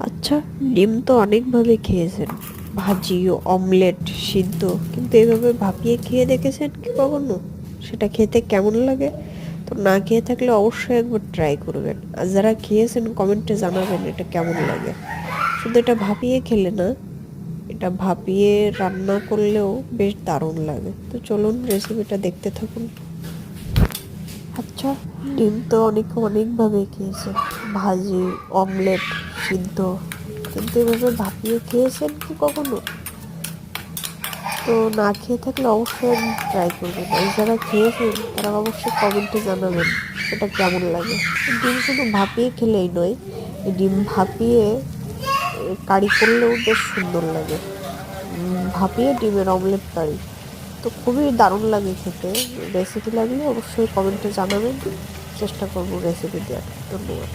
আচ্ছা, ডিম তো অনেকভাবে খেয়েছেন, ভাজি, অমলেট, সিদ্ধ, কিন্তু এভাবে ভাপিয়ে খেয়ে দেখেছেন কি কখনো? সেটা খেতে কেমন লাগে? তো না খেয়ে থাকলে অবশ্যই একবার ট্রাই করবেন, আর যারা খেয়েছেন কমেন্টে জানাবেন এটা কেমন লাগে। শুধু এটা ভাপিয়ে খেলে না, এটা ভাপিয়ে রান্না করলেও বেশ দারুণ লাগে। তো চলুন রেসিপিটা দেখতে থাকুন। আচ্ছা, ডিম তো অনেকে অনেকভাবে খেয়েছেন, ভাজি, অমলেট, সিদ্ধ, কিন্তু এভাবে ভাপিয়ে খেয়েছেন কি কখনো? তো না খেয়ে থাকলে অবশ্যই ট্রাই করবেন, আর যারা খেয়েছেন তারা অবশ্যই কমেন্টে জানাবেন এটা কেমন লাগে। ডিম শুধু ভাপিয়ে খেলেই নয়, এই ডিম ভাপিয়ে কারি করলেও বেশ সুন্দর লাগে। ভাপিয়ে ডিমের অমলেট কারি তো খুবই দারুণ লাগে খেতে। রেসিপি লাগলে অবশ্যই কমেন্টে জানাবেন, চেষ্টা করবো রেসিপি দেওয়ার। ধন্যবাদ।